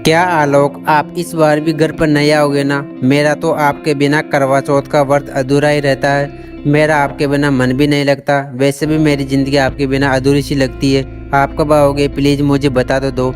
क्या आलोक, आप इस बार भी घर पर नहीं आओगे ना? मेरा तो आपके बिना करवा चौथ का व्रत अधूरा ही रहता है। मेरा आपके बिना मन भी नहीं लगता। वैसे भी मेरी ज़िंदगी आपके बिना अधूरी सी लगती है। आप कब आओगे प्लीज़ मुझे बता तो दो।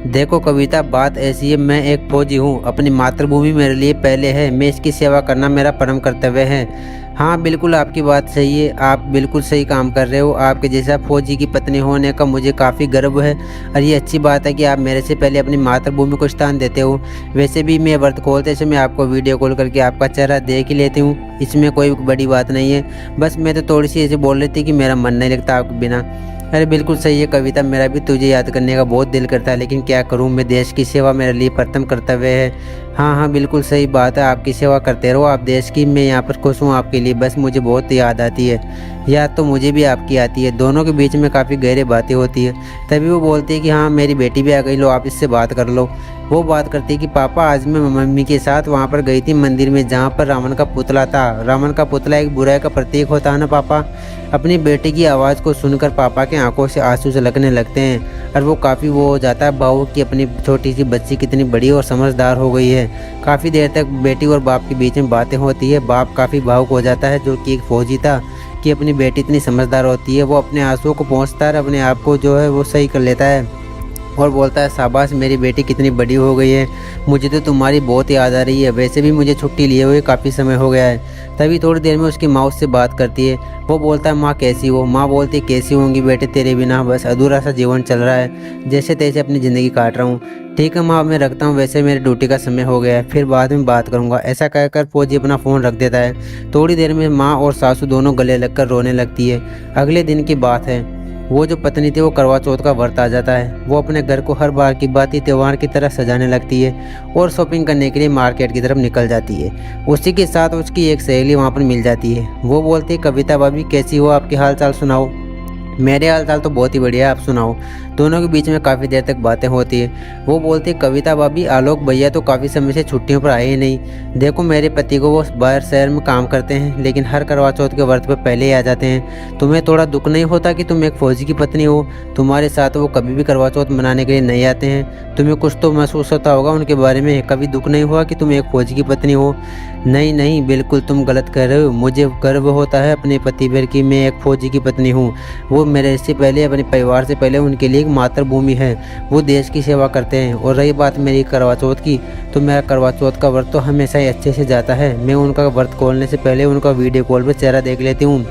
देखो कविता, बात ऐसी है, मैं एक फौजी हूँ। अपनी मातृभूमि मेरे लिए पहले है। मैं इसकी सेवा करना मेरा परम कर्तव्य है। हाँ बिल्कुल, आपकी बात सही है। आप बिल्कुल सही काम कर रहे हो। आपके जैसा फौजी की पत्नी होने का मुझे काफ़ी गर्व है। और ये अच्छी बात है कि आप मेरे से पहले अपनी मातृभूमि को स्थान देते हो। वैसे भी मैं व्रत खोलते समय आपको वीडियो कॉल करके आपका चेहरा देख ही लेती हूँ। इसमें कोई बड़ी बात नहीं है। बस मैं तो थोड़ी सी ऐसे बोल रही थी कि मेरा मन नहीं लगता आपके बिना। अरे बिल्कुल सही है कविता, मेरा भी तुझे याद करने का बहुत दिल करता है, लेकिन क्या करूं, मैं देश की सेवा मेरे लिए प्रथम कर्तव्य है। हाँ हाँ बिल्कुल सही बात है, आपकी सेवा करते रहो आप देश की। मैं यहाँ पर खुश हूँ आपके लिए। बस मुझे बहुत याद आती है। याद तो मुझे भी आपकी आती है। दोनों के बीच में काफ़ी गहरी बातें होती है। तभी वो बोलती है कि हाँ मेरी बेटी भी आ गई, लो आप इससे बात कर लो। वो बात करती है कि पापा आज मैं मम्मी के साथ वहाँ पर गई थी मंदिर में, जहाँ पर रावण का पुतला था। रावण का पुतला एक बुराई का प्रतीक होता है ना पापा। अपनी बेटी की आवाज़ को सुनकर पापा के आंखों से आंसू छलकने लगते हैं और वो काफ़ी वो हो जाता है भावुक कि अपनी छोटी सी बच्ची कितनी बड़ी और समझदार हो गई है। काफ़ी देर तक बेटी और बाप के बीच में बातें होती है। बाप काफ़ी भावुक हो जाता है, जो कि एक फौजी था, कि अपनी बेटी इतनी समझदार होती है। वो अपने आंसुओं को पहुँचता है, अपने आप को जो है वो सही कर लेता है और बोलता है शाबाश मेरी बेटी कितनी बड़ी हो गई है। मुझे तो तुम्हारी बहुत याद आ रही है। वैसे भी मुझे छुट्टी लिए हुए काफ़ी समय हो गया है। तभी थोड़ी देर में उसकी माँ उससे बात करती है। वो बोलता है माँ कैसी हो? माँ बोलती है कैसी होंगी बेटे, तेरे बिना बस अधूरा सा जीवन चल रहा है, जैसे तैसे अपनी ज़िंदगी काट रहा हूँ। ठीक है माँ, अब मैं रखता हूँ, वैसे मेरी ड्यूटी का समय हो गया है, फिर बाद में बात करूँगा। ऐसा कहकर फौजी अपना फ़ोन रख देता है। थोड़ी देर में माँ और सासू दोनों गले लगकर रोने लगती है। अगले दिन की बात है। वो जो पत्नी थी वो करवा चौथ का व्रत आ जाता है। वो अपने घर को हर बार की बात ही त्यौहार की तरह सजाने लगती है और शॉपिंग करने के लिए मार्केट की तरफ निकल जाती है। उसी के साथ उसकी एक सहेली वहाँ पर मिल जाती है। वो बोलती है कविता भाभी कैसी हो, आपके हाल चाल सुनाओ। मेरे हाल चाल तो बहुत ही बढ़िया है, आप सुनाओ। दोनों के बीच में काफ़ी देर तक बातें होती है। वो बोलती है कविता भाभी आलोक भैया तो काफ़ी समय से छुट्टियों पर आए ही नहीं। देखो मेरे पति को वो बाहर शहर में काम करते हैं, लेकिन हर करवा चौथ के व्रत पर पहले ही आ जाते हैं। तुम्हें थोड़ा दुख नहीं होता कि तुम एक फौजी की पत्नी हो? तुम्हारे साथ वो कभी भी करवा चौथ मनाने के लिए नहीं आते हैं। तुम्हें कुछ तो महसूस होता होगा उनके बारे में। कभी दुख नहीं हुआ कि तुम एक फौजी की पत्नी हो? नहीं नहीं बिल्कुल तुम गलत कह रहे हो। मुझे गर्व होता है अपने पति पर कि मैं एक फौजी की पत्नी हूँ। वो मेरे से पहले, अपने परिवार से पहले उनके लिए एक मातृभूमि है। वो देश की सेवा करते हैं। और रही बात मेरी करवा चौथ की, तो मेरा करवा चौथ का व्रत तो हमेशा ही अच्छे से जाता है। मैं उनका व्रत खोलने से पहले उनका वीडियो कॉल पर चेहरा देख लेती हूँ,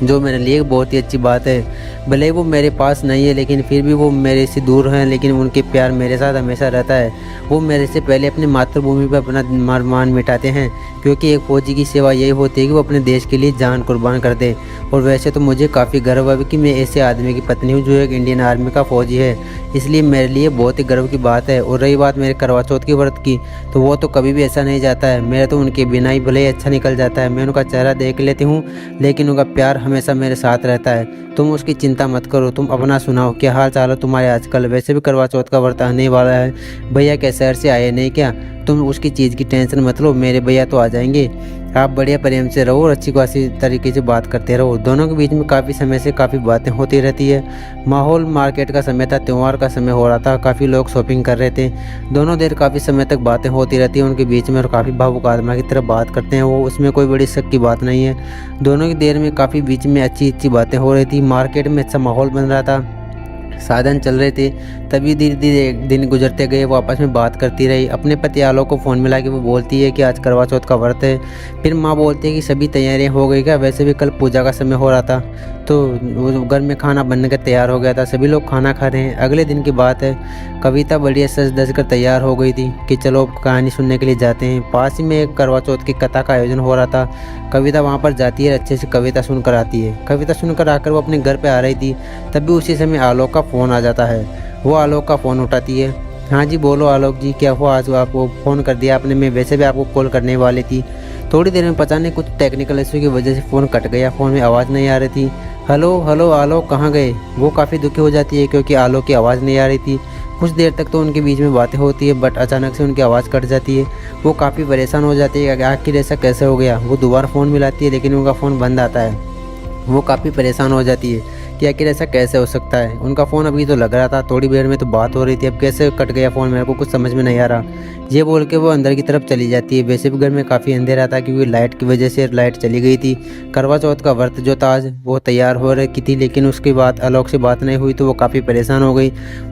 जो मेरे लिए बहुत ही अच्छी बात है। भले ही वो मेरे पास नहीं है, लेकिन फिर भी वो मेरे से दूर हैं, लेकिन उनके प्यार मेरे साथ हमेशा रहता है। वो मेरे से पहले अपनी मातृभूमि पर अपना मान मिटाते हैं, क्योंकि एक फौजी की सेवा यही होती है कि वो अपने देश के लिए जान कुर्बान कर दे। और वैसे तो मुझे काफ़ी गर्व है कि मैं ऐसे आदमी की पत्नी हूँ जो एक इंडियन आर्मी का फ़ौजी है। इसलिए मेरे लिए बहुत ही गर्व की बात है। और रही बात मेरे करवा चौथ के व्रत की, तो वो तो कभी भी ऐसा नहीं जाता है। मेरा तो उनके बिना ही भले ही अच्छा निकल जाता है। मैं उनका चेहरा देख लेती हूँ, लेकिन उनका प्यार हमेशा मेरे साथ रहता है। तुम उसकी चिंता मत करो। तुम अपना सुनाओ, क्या हाल चाल है तुम्हारे आजकल? वैसे भी करवा चौथ का व्रत आने वाला है। भैया क्या शहर से आए नहीं क्या? तुम उसकी चीज़ की टेंशन मत लो, मेरे भैया तो आ जाएंगे। आप बढ़िया प्रेम से रहो और अच्छी खासी तरीके से बात करते रहो। दोनों के बीच में काफ़ी समय से काफ़ी बातें होती रहती है। माहौल मार्केट का समय था, त्यौहार का समय हो रहा था, काफ़ी लोग शॉपिंग कर रहे थे। दोनों देर काफ़ी समय तक बातें होती रहती हैं उनके बीच में, और काफ़ी भावुक आत्मा की तरफ बात करते हैं वो। उसमें कोई बड़ी शक की बात नहीं है। दोनों की देर में काफ़ी बीच में अच्छी अच्छी बातें हो रही थी। मार्केट में अच्छा माहौल बन रहा था, साधन चल रहे थे। तभी धीरे धीरे एक दिन गुजरते गए। वो आपस में बात करती रही। अपने पति आलोक को फ़ोन मिला कि वो बोलती है कि आज करवा चौथ का व्रत है। फिर माँ बोलती है कि सभी तैयारियां हो गई क्या? वैसे भी कल पूजा का समय हो रहा था, तो वो घर में खाना बनने का तैयार हो गया था। सभी लोग खाना खा रहे हैं। अगले दिन की बात है। कविता बढ़िया सज धज कर तैयार हो गई थी कि चलो कहानी सुनने के लिए जाते हैं। पास ही में एक करवा चौथ की कथा का आयोजन हो रहा था। कविता वहाँ पर जाती है, अच्छे से कविता सुनकर आती है। कविता सुनकर आकर वो अपने घर पे आ रही थी। तभी उसी समय आलोक का फ़ोन आ जाता है। वो आलोक का फ़ोन उठाती है। हाँ जी बोलो आलोक जी, क्या हुआ? आज आपको फ़ोन कर दिया आपने? मैं वैसे भी आपको कॉल करने वाली थी। थोड़ी देर में पता नहीं कुछ टेक्निकल इशू की वजह से फ़ोन कट गया। फ़ोन में आवाज़ नहीं आ रही थी। हेलो हेलो आलोक कहाँ गए? वो काफ़ी दुखी हो जाती है क्योंकि आलोक की आवाज़ नहीं आ रही थी। कुछ देर तक तो उनके बीच में बातें होती है, बट अचानक से उनकी आवाज़ कट जाती है। वो काफ़ी परेशान हो जाती है कि आखिर ऐसा कैसे हो गया। वो दोबारा फ़ोन मिलाती है, लेकिन उनका फ़ोन बंद आता है। वो काफ़ी परेशान हो जाती है कि आखिर ऐसा कैसे हो सकता है। उनका फ़ोन अभी तो लग रहा था, थोड़ी देर में तो बात हो रही थी, अब कैसे कट गया फ़ोन मेरे को कुछ समझ में नहीं आ रहा। ये बोल के वो अंदर की तरफ चली जाती है। वैसे भी घर में काफ़ी अंधेरा था क्योंकि लाइट की वजह से लाइट चली गई थी। करवा चौथ का व्रत जो था आज वो तैयार हो रखी थी, लेकिन उसके बाद आलोक से बात नहीं हुई तो वो काफ़ी परेशान हो गई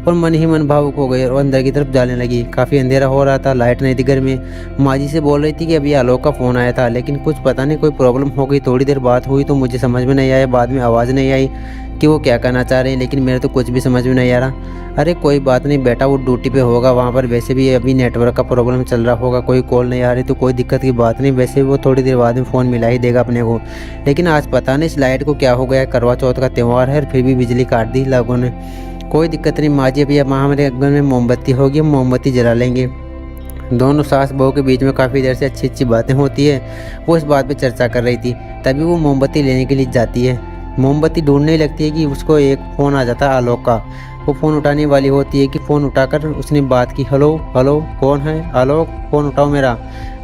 और मन ही मन भावुक हो गई और अंदर की तरफ जाने लगी। काफ़ी अंधेरा हो रहा था, लाइट नहीं थी घर में। माँ जी से बोल रही थी कि अभी आलोक का फ़ोन आया था, लेकिन कुछ पता नहीं कोई प्रॉब्लम हो गई। थोड़ी देर बात हुई तो मुझे समझ में नहीं आया, बाद में आवाज़ नहीं आई कि वो क्या कहना चाह रहे हैं, लेकिन मेरे तो कुछ भी समझ में नहीं आ रहा। अरे कोई बात नहीं बेटा, वो ड्यूटी पे होगा वहाँ पर, वैसे भी अभी नेटवर्क का प्रॉब्लम चल रहा होगा, कोई कॉल नहीं आ रही तो कोई दिक्कत की बात नहीं, वैसे भी वो थोड़ी देर बाद में फ़ोन मिला ही देगा अपने को। लेकिन आज पता नहीं इस लाइट को क्या हो गया, करवा चौथ का त्यौहार है फिर भी बिजली काट दी लोगों ने। कोई दिक्कत नहीं माँ जी, अभी हमारे घर में मोमबत्ती होगी, हम मोमबत्ती जला लेंगे। दोनों सास बहू के बीच में काफ़ी देर से अच्छी अच्छी बातें होती है, वो इस बात पे चर्चा कर रही थी। तभी वो मोमबत्ती लेने के लिए जाती है, मोमबत्ती ढूंढने ही लगती है कि उसको एक फ़ोन आ जाता है आलोक का। वो फ़ोन उठाने वाली होती है कि फ़ोन उठाकर उसने बात की, हेलो हेलो कौन है, आलोक फ़ोन उठाओ मेरा।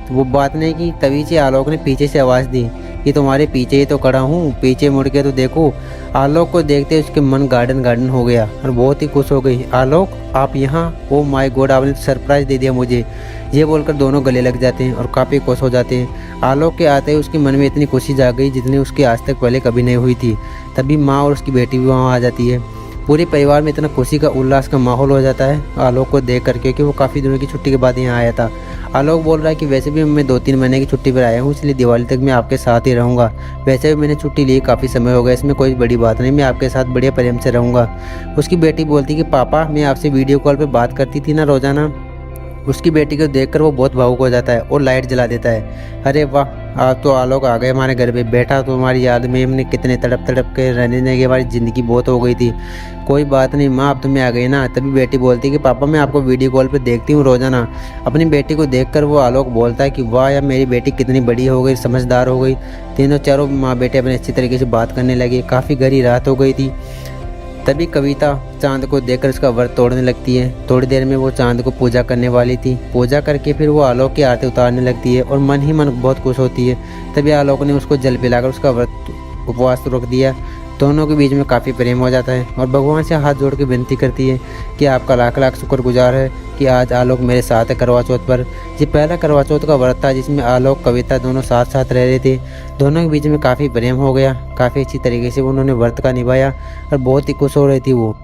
तो वो बात नहीं की, तभी से आलोक ने पीछे से आवाज़ दी कि तुम्हारे पीछे ही तो खड़ा हूँ, पीछे मुड़ के तो देखो। आलोक को देखते उसके मन गार्डन गार्डन हो गया और बहुत ही खुश हो गई। आलोक आप यहाँ, ओ माय गॉड, आपने तो सरप्राइज़ दे दिया मुझे। ये बोलकर दोनों गले लग जाते हैं और काफ़ी खुश हो जाते हैं। आलोक के आते ही उसके मन में इतनी खुशी जाग गई जितनी उसकी आज तक पहले कभी नहीं हुई थी। तभी माँ और उसकी बेटी भी वहाँ आ जाती है। पूरे परिवार में इतना खुशी का उल्लास का माहौल हो जाता है आलोक को देख करके कि वो काफ़ी दिनों की छुट्टी के बाद यहाँ आया था। आलोक बोल रहा है कि वैसे भी मैं 2-3 महीने की छुट्टी पर आया हूँ, इसलिए दिवाली तक मैं आपके साथ ही रहूँगा। वैसे भी मैंने छुट्टी ली काफ़ी समय हो गया, इसमें कोई बड़ी बात नहीं, मैं आपके साथ बढ़िया प्रेम से रहूँगा। उसकी बेटी बोलती कि पापा मैं आपसे वीडियो कॉल पर बात करती थी ना रोज़ाना। उसकी बेटी को देखकर वो बहुत भावुक हो जाता है और लाइट जला देता है। अरे वाह, आप तो आलोक आ गए हमारे घर पे, बैठा तो हमारी याद में हमने कितने तड़प तड़प के रहने की हमारी ज़िंदगी बहुत हो गई थी। कोई बात नहीं माँ, अब तुम्हें आ गई ना। तभी बेटी बोलती है कि पापा मैं आपको वीडियो कॉल पे देखती हूँ रोज़ाना। अपनी बेटी को देखकर वो आलोक बोलता है कि वाह यार, मेरी बेटी कितनी बड़ी हो गई, समझदार हो गई। तीनों चारों माँ बेटे अपने अच्छी तरीके से बात करने लगे। काफ़ी गहरी रात हो गई थी। तभी कविता चांद को देखकर उसका व्रत तोड़ने लगती है। थोड़ी देर में वो चांद को पूजा करने वाली थी, पूजा करके फिर वो आलोक की आरती उतारने लगती है और मन ही मन बहुत खुश होती है। तभी आलोक ने उसको जल पिलाकर उसका व्रत उपवास रोक दिया। दोनों के बीच में काफ़ी प्रेम हो जाता है और भगवान से हाथ जोड़ के विनती करती है कि आपका लाख लाख शुक्रगुजार है कि आज आलोक मेरे साथ है करवा चौथ पर। ये पहला करवा चौथ का व्रत था जिसमें आलोक कविता दोनों साथ साथ रह रहे थे। दोनों के बीच में काफ़ी प्रेम हो गया, काफ़ी अच्छी तरीके से उन्होंने व्रत का निभाया और बहुत ही खुश हो रही थी वो।